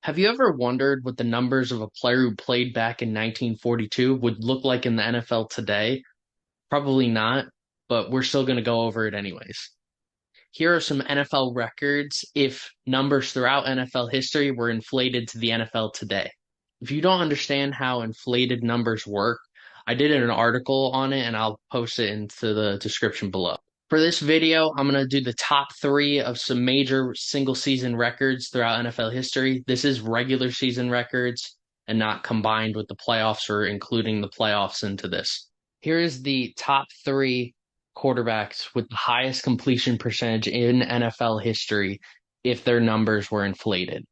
Have you ever wondered what the numbers of a player who played back in 1942 would look like in the NFL today? Probably not, but we're still going to go over it anyways. Here are some NFL records if numbers throughout NFL history were inflated to the NFL today. If you don't understand how inflated numbers work, I did an article on it and I'll post it into the description below. For this video, I'm going to do the top three of some major single season records throughout NFL history. This is regular season records and not combined with the playoffs or including the playoffs into this. Here is the top three quarterbacks with the highest completion percentage in NFL history if their numbers were inflated.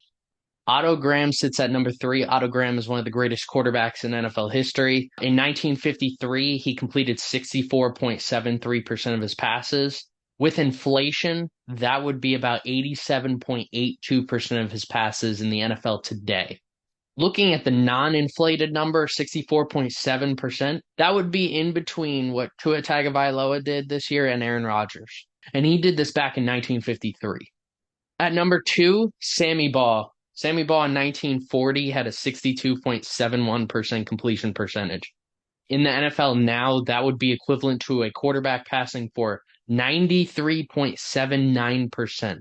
Otto Graham sits at number three. Otto Graham is one of the greatest quarterbacks in NFL history. In 1953, he completed 64.73% of his passes. With inflation, that would be about 87.82% of his passes in the NFL today. Looking at the non-inflated number, 64.7%, that would be in between what Tua Tagovailoa did this year and Aaron Rodgers. And he did this back in 1953. At number two, Sammy Baugh. Sammy Baugh in 1940 had a 62.71% completion percentage. In the NFL now, that would be equivalent to a quarterback passing for 93.79%.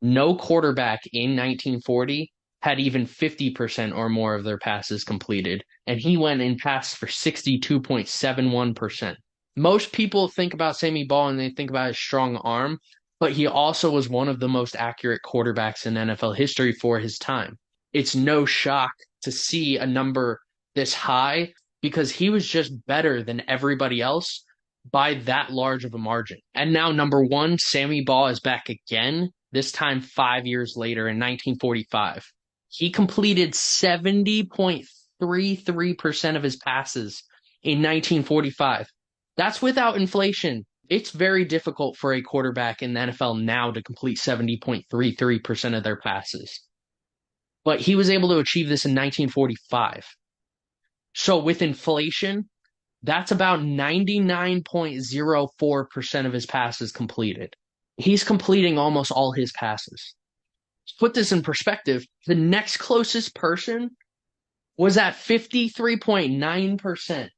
No quarterback in 1940 had even 50% or more of their passes completed, and he went and passed for 62.71%. Most people think about Sammy Baugh and they think about his strong arm, but he also was one of the most accurate quarterbacks in NFL history for his time. It's no shock to see a number this high because he was just better than everybody else by that large of a margin. And now, number one, Sammy Baugh is back again, this time 5 years later in 1945. He completed 70.33% of his passes in 1945. That's without inflation. It's very difficult for a quarterback in the NFL now to complete 70.33% of their passes. But he was able to achieve this in 1945. So with inflation, that's about 99.04% of his passes completed. He's completing almost all his passes. To put this in perspective, the next closest person was at 53.9%.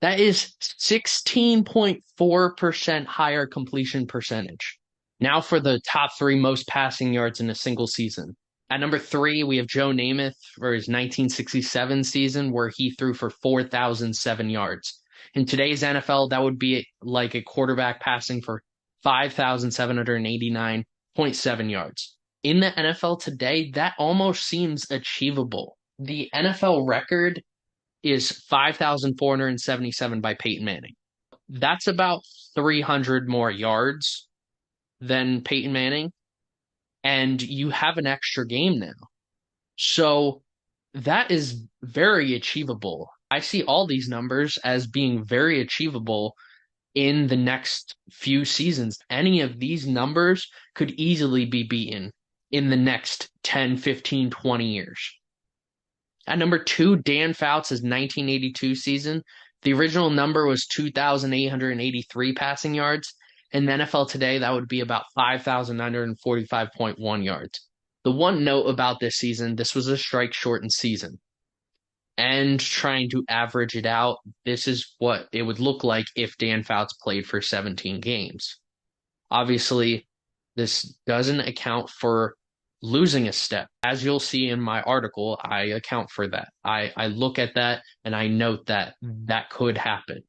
That is 16.4% higher completion percentage. Now for the top three most passing yards in a single season. At number three, we have Joe Namath for his 1967 season, where he threw for 4,007 yards. In today's NFL, that would be like a quarterback passing for 5,789.7 yards. In the NFL today, that almost seems achievable. The NFL record is 5,477 by Peyton Manning. That's about 300 more yards than Peyton Manning, and you have an extra game now. So that is very achievable. I see all these numbers as being very achievable in the next few seasons. Any of these numbers could easily be beaten in the next 10, 15, 20 years. At number two, Dan Fouts' 1982 season. The original number was 2,883 passing yards. In the NFL today, that would be about 5,945.1 yards. The one note about this season, this was a strike-shortened season. And trying to average it out, this is what it would look like if Dan Fouts played for 17 games. Obviously, this doesn't account for losing a step. As you'll see in my article, I account for that. I look at that and I note that that could happen.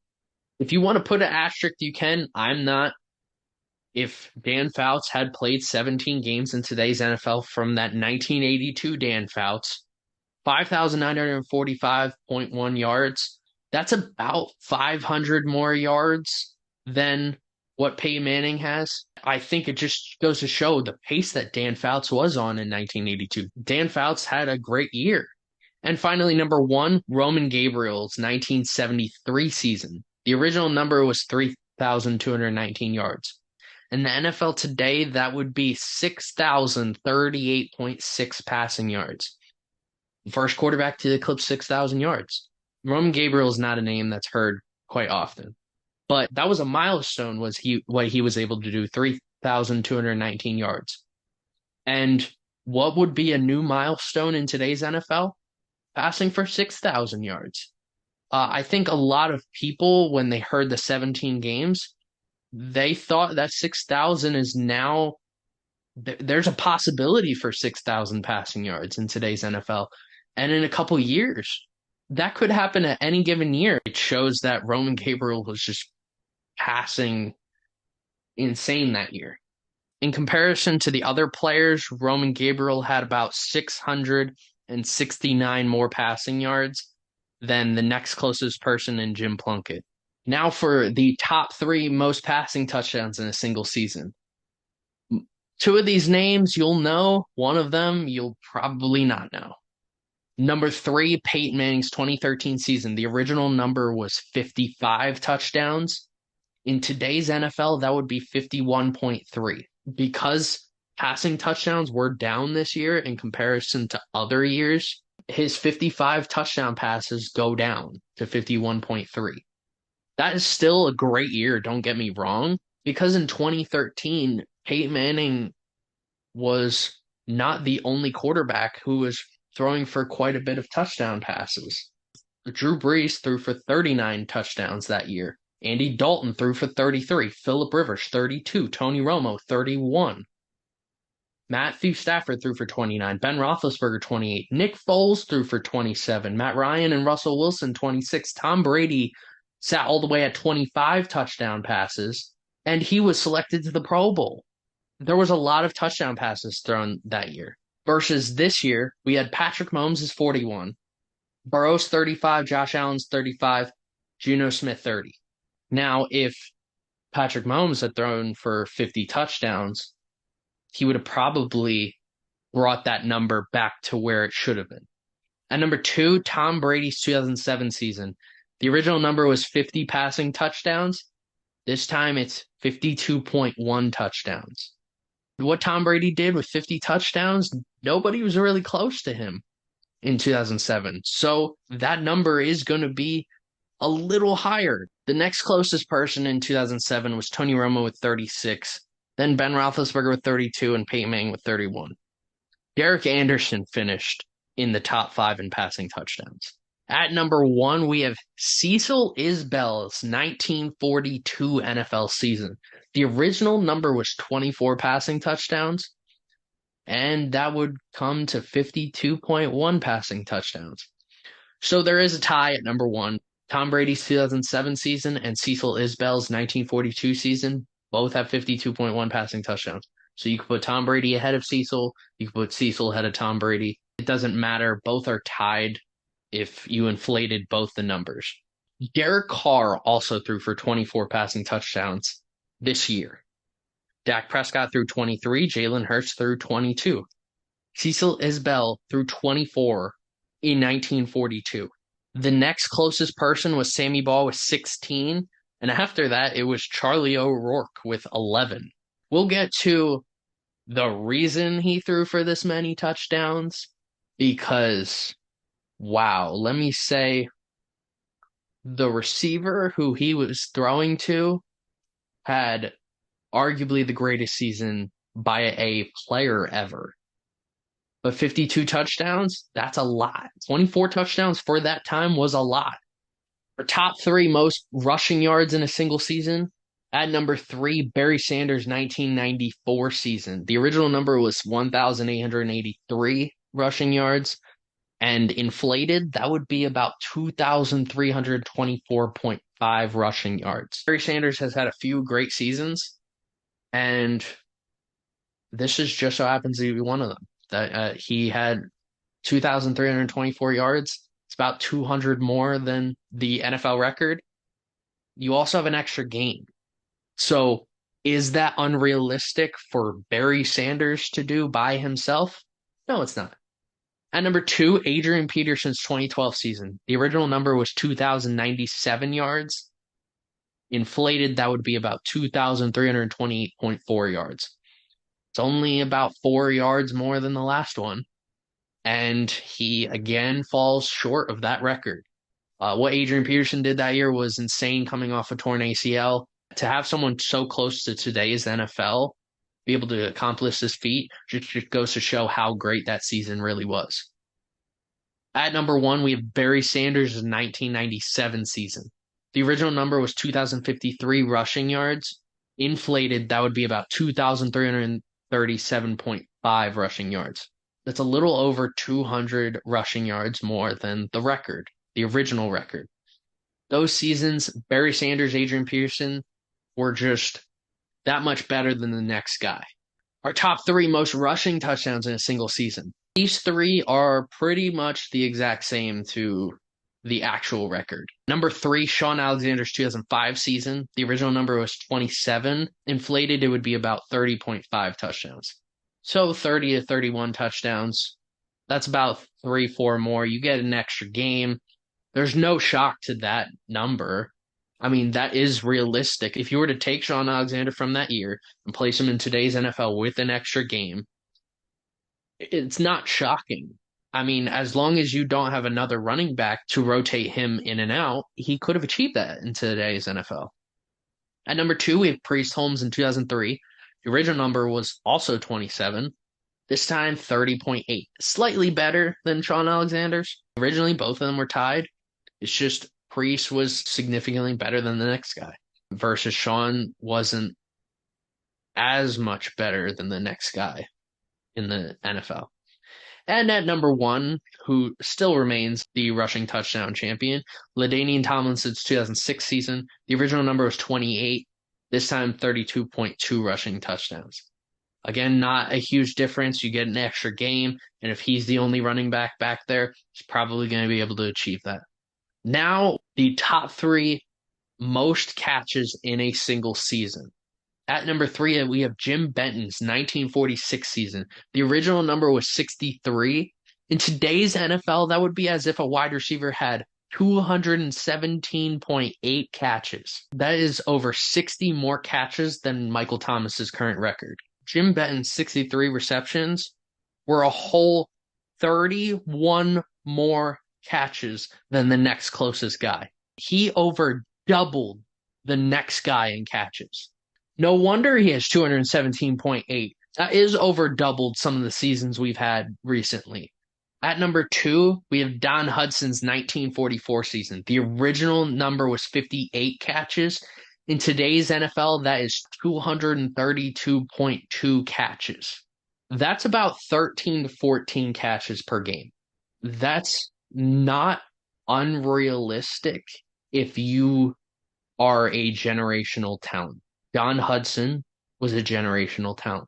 If you want to put an asterisk, you can. I'm not. If Dan Fouts had played 17 games in today's NFL from that 1982 Dan Fouts, 5,945.1 yards, that's about 500 more yards than what Peyton Manning has. I think it just goes to show the pace that Dan Fouts was on in 1982. Dan Fouts had a great year. And finally, number one, Roman Gabriel's 1973 season. The original number was 3,219 yards. In the NFL today, that would be 6,038.6 passing yards. First quarterback to eclipse 6,000 yards. Roman Gabriel is not a name that's heard quite often. But that was a milestone, was what he was able to do, 3,219 yards. And What would be a new milestone in today's NFL? Passing for 6,000 yards. I think a lot of people, when they heard the 17 games, they thought that 6,000 is now, there's a possibility for 6,000 passing yards in today's NFL. And in a couple years, that could happen at any given year. It shows that Roman Gabriel was just passing insane that year. In comparison to the other players, Roman Gabriel had about 669 more passing yards than the next closest person in Jim Plunkett. Now for the top three most passing touchdowns in a single season. Two of these names you'll know, one of them you'll probably not know. Number three, Peyton Manning's 2013 season. The original number was 55 touchdowns. In today's NFL, that would be 51.3. Because passing touchdowns were down this year in comparison to other years, his 55 touchdown passes go down to 51.3. That is still a great year, don't get me wrong, because in 2013, Peyton Manning was not the only quarterback who was throwing for quite a bit of touchdown passes. Drew Brees threw for 39 touchdowns that year. Andy Dalton threw for 33. Phillip Rivers, 32. Tony Romo, 31. Matthew Stafford threw for 29. Ben Roethlisberger, 28. Nick Foles threw for 27. Matt Ryan and Russell Wilson, 26. Tom Brady sat all the way at 25 touchdown passes, and he was selected to the Pro Bowl. There was a lot of touchdown passes thrown that year. Versus this year, we had Patrick Mahomes is 41. Burrow's 35. Josh Allen's 35. Geno Smith, 30. Now, if Patrick Mahomes had thrown for 50 touchdowns, he would have probably brought that number back to where it should have been. At number two, Tom Brady's 2007 season. The original number was 50 passing touchdowns. This time it's 52.1 touchdowns. What Tom Brady did with 50 touchdowns, nobody was really close to him in 2007. So that number is going to be a little higher. The next closest person in 2007 was Tony Romo with 36, then Ben Roethlisberger with 32, and Peyton Manning with 31. Derek Anderson finished in the top five in passing touchdowns. At number one, we have Cecil Isbell's 1942 NFL season. The original number was 24 passing touchdowns, and that would come to 52.1 passing touchdowns. So there is a tie at number one. Tom Brady's 2007 season and Cecil Isbell's 1942 season both have 52.1 passing touchdowns. So you could put Tom Brady ahead of Cecil. You could put Cecil ahead of Tom Brady. It doesn't matter. Both are tied if you inflated both the numbers. Derek Carr also threw for 24 passing touchdowns this year. Dak Prescott threw 23. Jalen Hurts threw 22. Cecil Isbell threw 24 in 1942. The next closest person was Sammy Baugh with 16. And after that, it was Charlie O'Rourke with 11. We'll get to the reason he threw for this many touchdowns because, wow, let me say the receiver who he was throwing to had arguably the greatest season by a player ever. But 52 touchdowns, that's a lot. 24 touchdowns for that time was a lot. For top three most rushing yards in a single season, at number three, Barry Sanders' 1994 season. The original number was 1,883 rushing yards, and inflated, that would be about 2,324.5 rushing yards. Barry Sanders has had a few great seasons, and this is just so happens to be one of them. He had 2,324 yards. It's about 200 more than the NFL record. You also have an extra game. So is that unrealistic for Barry Sanders to do by himself? No, it's not. At number two, Adrian Peterson's 2012 season. The original number was 2,097 yards. Inflated, that would be about 2,328.4 yards. It's only about 4 yards more than the last one. And he again falls short of that record. What Adrian Peterson did that year was insane coming off a torn ACL. To have someone so close to today's NFL be able to accomplish this feat just goes to show how great that season really was. At number one, we have Barry Sanders' 1997 season. The original number was 2,053 rushing yards. Inflated, that would be about 2,337.5 rushing yards. That's a little over 200 rushing yards more than the record, the original record. Those seasons, Barry Sanders, Adrian Peterson were just that much better than the next guy. Our top three most rushing touchdowns in a single season. These three are pretty much the exact same to the actual record. Number three, Shaun Alexander's 2005 season. The original number was 27. Inflated, it would be about 30.5 touchdowns. So 30 to 31 touchdowns. That's about 3-4 more. You get an extra game. There's no shock to that number. I mean, that is realistic. If you were to take Shaun Alexander from that year and place him in today's NFL with an extra game, it's not shocking. I mean, as long as you don't have another running back to rotate him in and out, he could have achieved that in today's NFL. At number two, we have Priest Holmes in 2003. The original number was also 27. This time, 30.8. Slightly better than Shaun Alexander's. Originally, both of them were tied. It's just Priest was significantly better than the next guy versus Shaun wasn't as much better than the next guy in the NFL. And at number one, who still remains the rushing touchdown champion, LaDainian Tomlinson's 2006 season. The original number was 28. This time, 32.2 rushing touchdowns. Again, not a huge difference. You get an extra game, and if he's the only running back there, he's probably going to be able to achieve that. Now, the top three most catches in a single season. At number three, we have Jim Benton's 1946 season. The original number was 63. In today's NFL, that would be as if a wide receiver had 217.8 catches. That is over 60 more catches than Michael Thomas's current record. Jim Benton's 63 receptions were a whole 31 more catches than the next closest guy. He over doubled the next guy in catches. No wonder he has 217.8. That is over doubled some of the seasons we've had recently. At number two, we have Don Hudson's 1944 season. The original number was 58 catches. In today's NFL, that is 232.2 catches. That's about 13 to 14 catches per game. That's not unrealistic if you are a generational talent. Don Hudson was a generational talent.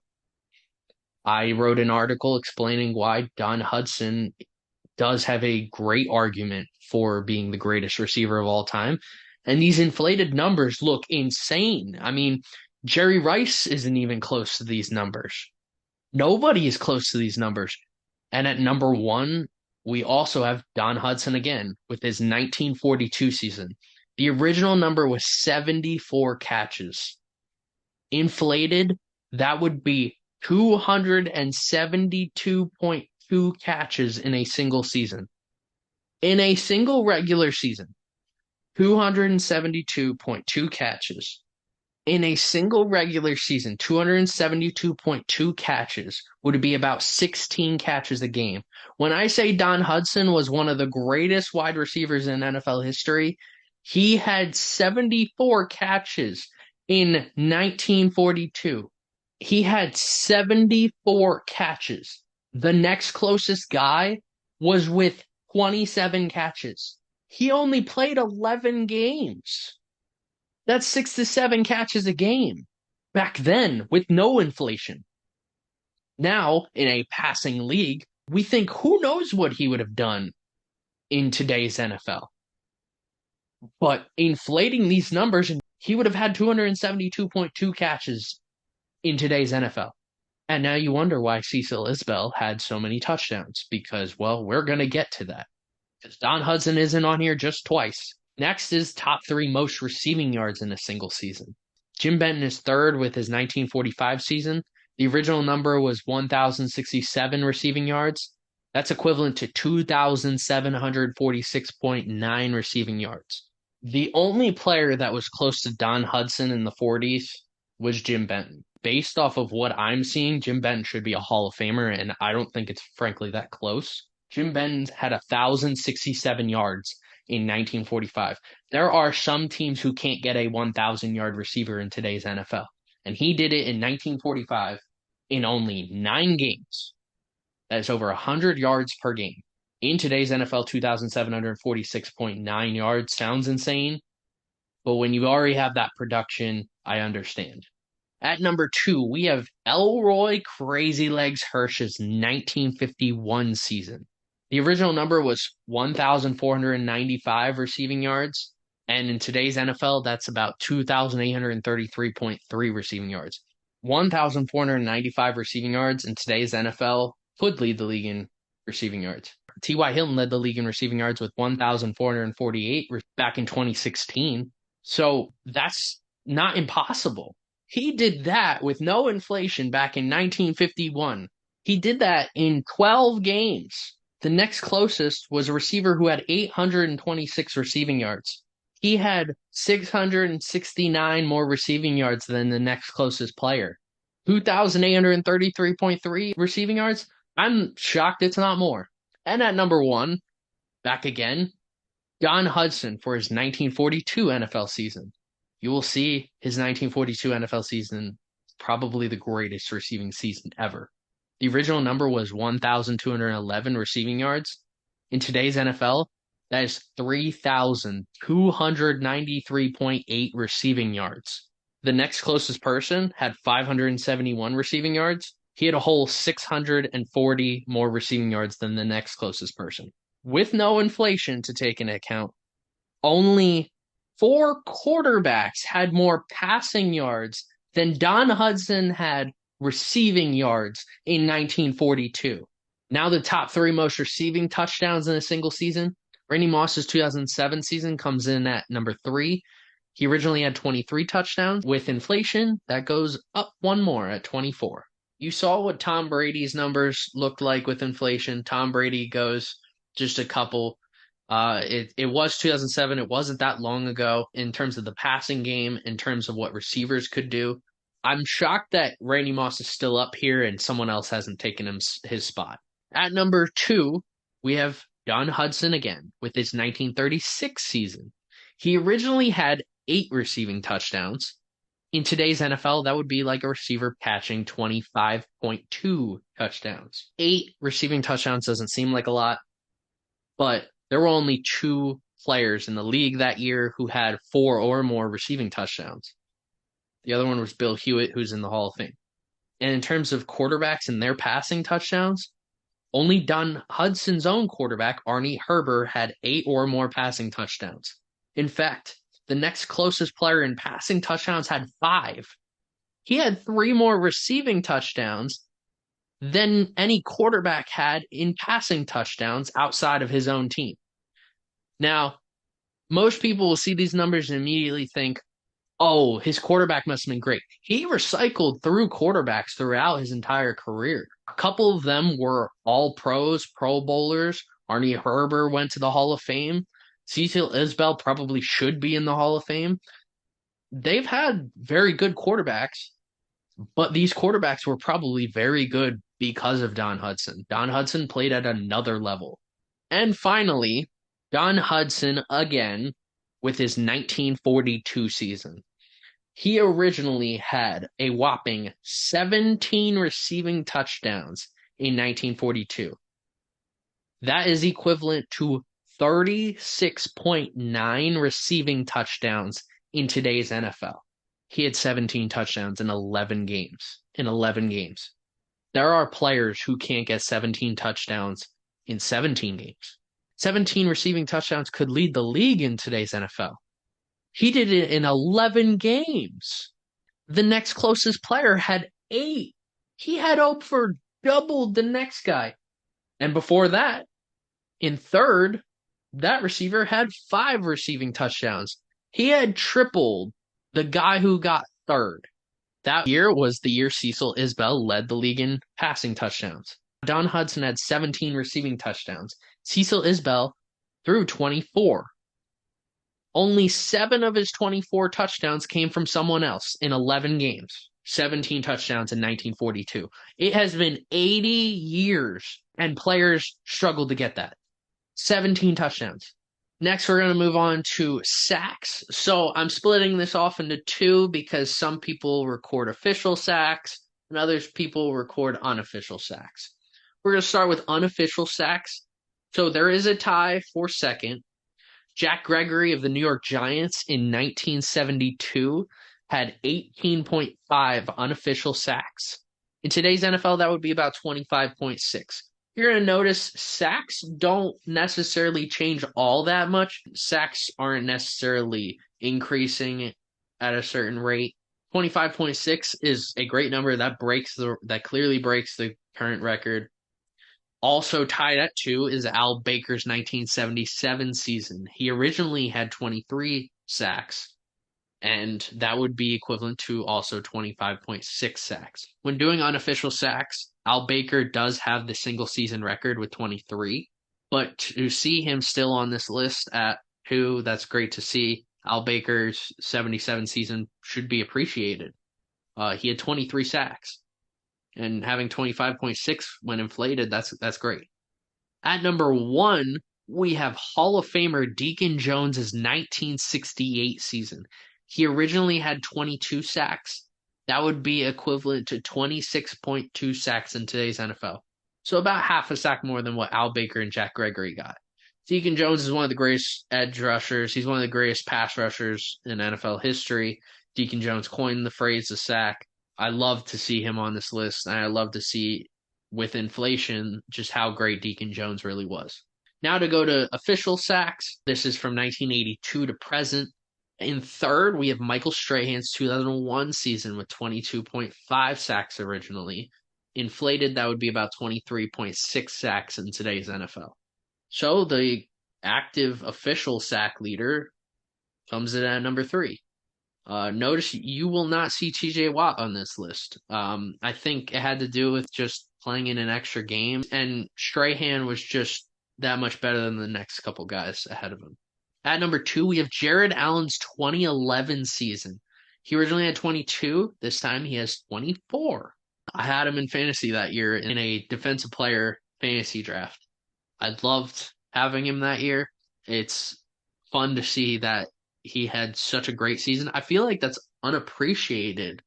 I wrote an article explaining why Don Hudson does have a great argument for being the greatest receiver of all time. And these inflated numbers look insane. I mean, Jerry Rice isn't even close to these numbers. Nobody is close to these numbers. And at number one, we also have Don Hudson again with his 1942 season. The original number was 74 catches. Inflated, that would be 272.2 catches in a single season. In a single regular season, 272.2 catches. In a single regular season, 272.2 catches would be about 16 catches a game. When I say Don Hudson was one of the greatest wide receivers in NFL history, he had 74 catches in 1942. He had 74 catches. The next closest guy was with 27 catches. He only played 11 games. That's 6 to 7 catches a game back then with no inflation. Now, in a passing league, we think who knows what he would have done in today's NFL. But inflating these numbers, he would have had 272.2 catches in today's NFL. And now you wonder why Cecil Isbell had so many touchdowns, because, well, we're going to get to that. Because Don Hudson isn't on here just twice. Next is top three most receiving yards in a single season. Jim Benton is third with his 1945 season. The original number was 1,067 receiving yards. That's equivalent to 2,746.9 receiving yards. The only player that was close to Don Hudson in the 40s was Jim Benton. based off of what I'm seeing, Jim Benton should be a Hall of Famer, and I don't think it's frankly that close. Jim Benton had 1,067 yards in 1945. There are some teams who can't get a 1,000-yard receiver in today's NFL, and he did it in 1945 in only 9 games. That is over 100 yards per game. In today's NFL, 2,746.9 yards sounds insane, but when you already have that production, I understand. At number 2, we have Elroy Crazy Legs Hirsch's 1951 season. The original number was 1,495 receiving yards, and in today's NFL, that's about 2,833.3 receiving yards. 1,495 receiving yards in today's NFL could lead the league in receiving yards. T.Y. Hilton led the league in receiving yards with 1,448 back in 2016. So that's not impossible. He did that with no inflation back in 1951. He did that in 12 games. The next closest was a receiver who had 826 receiving yards. He had 669 more receiving yards than the next closest player. 2,833.3 receiving yards? I'm shocked it's not more. And at number 1, back again, Don Hudson for his 1942 NFL season. You will see his 1942 NFL season probably the greatest receiving season ever. The original number was 1,211 receiving yards. In today's NFL, that is 3,293.8 receiving yards. The next closest person had 571 receiving yards. He had a whole 640 more receiving yards than the next closest person. With no inflation to take into account, only 4 quarterbacks had more passing yards than Don Hudson had receiving yards in 1942. Now the top 3 most receiving touchdowns in a single season. Randy Moss's 2007 season comes in at number 3. He originally had 23 touchdowns. With inflation, that goes up 1 more at 24. You saw what Tom Brady's numbers looked like with inflation. Tom Brady goes just a couple. It was 2007. It wasn't that long ago in terms of the passing game, in terms of what receivers could do. I'm shocked that Randy Moss is still up here and someone else hasn't taken his spot. At number 2, we have Don Hudson again with his 1936 season. He originally had 8 receiving touchdowns. In today's NFL, that would be like a receiver catching 25.2 touchdowns. 8 receiving touchdowns doesn't seem like a lot, but there were only 2 players in the league that year who had 4 or more receiving touchdowns. The other one was Bill Hewitt, who's in the Hall of Fame. And in terms of quarterbacks and their passing touchdowns, only Don Hudson's own quarterback, Arnie Herber, had 8 or more passing touchdowns. In fact, the next closest player in passing touchdowns had 5. He had 3 more receiving touchdowns than any quarterback had in passing touchdowns outside of his own team. Now, most people will see these numbers and immediately think, oh, his quarterback must have been great. He recycled through quarterbacks throughout his entire career. A couple of them were all pros, Pro Bowlers. Arnie Herber went to the Hall of Fame. Cecil Isbell probably should be in the Hall of Fame. They've had very good quarterbacks, but these quarterbacks were probably very good because of Don Hudson. Don Hudson played at another level. And finally, Don Hudson again with his 1942 season. He originally had a whopping 17 receiving touchdowns in 1942. That is equivalent to 36.9 receiving touchdowns in today's NFL. He had 17 touchdowns in 11 games. There are players who can't get 17 touchdowns in 17 games. 17 receiving touchdowns could lead the league in today's NFL. He did it in 11 games. The next closest player had 8. He had over doubled the next guy. And before that, in third, that receiver had 5 receiving touchdowns. He had tripled the guy who got third. That year was the year Cecil Isbell led the league in passing touchdowns. Don Hudson had 17 receiving touchdowns. Cecil Isbell threw 24. Only 7 of his 24 touchdowns came from someone else in 11 games. 17 touchdowns in 1942. It has been 80 years, and players struggled to get that. 17 touchdowns. Next, we're going to move on to sacks. So I'm splitting this off into two because some people record official sacks and others people record unofficial sacks. We're going to start with unofficial sacks. So there is a tie for second. Jack Gregory of the New York Giants in 1972 had 18.5 unofficial sacks. In today's NFL, that would be about 25.6. You're going to notice sacks don't necessarily change all that much. Sacks aren't necessarily increasing at a certain rate. 25.6 is a great number that clearly breaks the current record. Also tied at 2 is Al Baker's 1977 season. He originally had 23 sacks, and that would be equivalent to also 25.6 sacks. When doing unofficial sacks, Al Baker does have the single season record with 23, but to see him still on this list at 2, that's great to see. Al Baker's 77 season should be appreciated. He had 23 sacks, and having 25.6 when inflated, that's great. At number 1, we have Hall of Famer Deacon Jones's 1968 season. He originally had 22 sacks. That would be equivalent to 26.2 sacks in today's NFL. So about half a sack more than what Al Baker and Jack Gregory got. Deacon Jones is one of the greatest edge rushers. He's one of the greatest pass rushers in NFL history. Deacon Jones coined the phrase the sack. I love to see him on this list, and I love to see with inflation just how great Deacon Jones really was. Now to go to official sacks. This is from 1982 to present. In third, we have Michael Strahan's 2001 season with 22.5 sacks originally. Inflated, that would be about 23.6 sacks in today's NFL. So the active official sack leader comes in at number 3. Notice you will not see TJ Watt on this list. I think it had to do with just playing in an extra game, and Strahan was just that much better than the next couple guys ahead of him. At number 2, we have Jared Allen's 2011 season. He originally had 22. This time he has 24. I had him in fantasy that year in a defensive player fantasy draft. I loved having him that year. It's fun to see that he had such a great season. I feel like that's unappreciated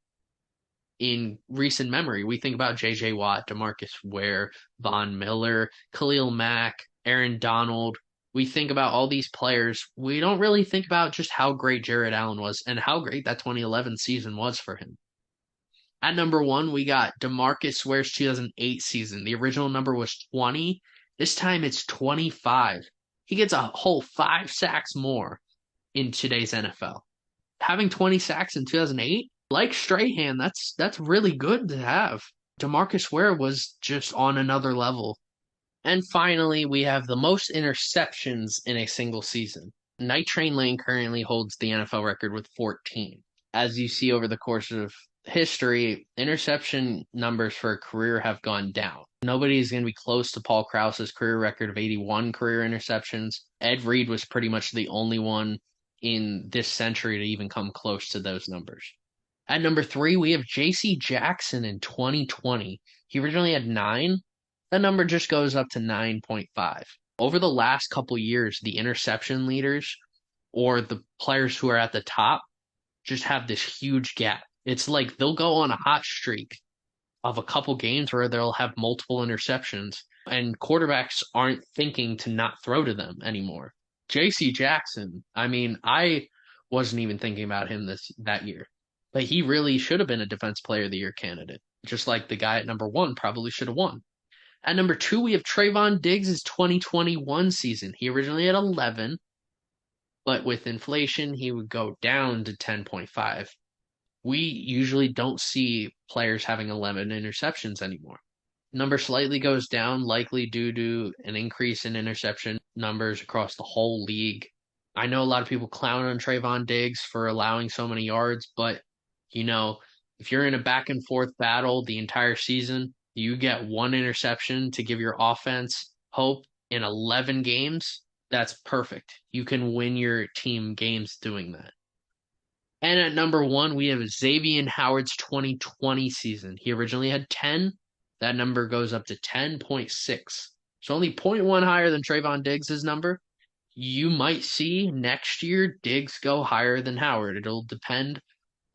in recent memory. We think about J.J. Watt, DeMarcus Ware, Von Miller, Khalil Mack, Aaron Donald. We think about all these players. We don't really think about just how great Jared Allen was and how great that 2011 season was for him. At number 1, we got DeMarcus Ware's 2008 season. The original number was 20. This time it's 25. He gets a whole 5 sacks more in today's NFL. Having 20 sacks in 2008, like Strahan, that's really good to have. DeMarcus Ware was just on another level. And finally, we have the most interceptions in a single season. Night Train Lane currently holds the NFL record with 14. As you see over the course of history, interception numbers for a career have gone down. Nobody is going to be close to Paul Krause's career record of 81 career interceptions. Ed Reed was pretty much the only one in this century to even come close to those numbers. At number 3, we have J.C. Jackson in 2020. He originally had 9. That number just goes up to 9.5. Over the last couple years, the interception leaders or the players who are at the top just have this huge gap. It's like they'll go on a hot streak of a couple games where they'll have multiple interceptions, and quarterbacks aren't thinking to not throw to them anymore. J.C. Jackson, I mean, I wasn't even thinking about him that year, but he really should have been a Defense Player of the Year candidate, just like the guy at number 1 probably should have won. At number 2, we have Trayvon Diggs' 2021 season. He originally had 11, but with inflation, he would go down to 10.5. We usually don't see players having 11 interceptions anymore. Number slightly goes down, likely due to an increase in interception numbers across the whole league. I know a lot of people clown on Trayvon Diggs for allowing so many yards, but, if you're in a back and forth battle the entire season, you get 1 interception to give your offense hope in 11 games, that's perfect. You can win your team games doing that. And at number one, we have Xavier Howard's 2020 season. He originally had 10. That number goes up to 10.6. So only zero point 0.1 higher than Trayvon Diggs' number. You might see next year Diggs go higher than Howard. It'll depend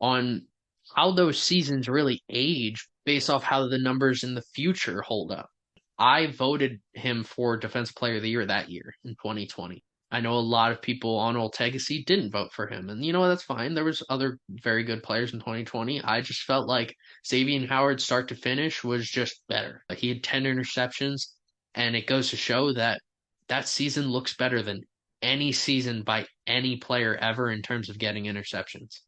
on how those seasons really age based off how the numbers in the future hold up. I voted him for Defensive Player of the Year that year in 2020. I know a lot of people on Old Legacy didn't vote for him, and you know what? That's fine. There was other very good players in 2020. I just felt like Xavier Howard start to finish was just better. Like he had 10 interceptions, and it goes to show that that season looks better than any season by any player ever in terms of getting interceptions.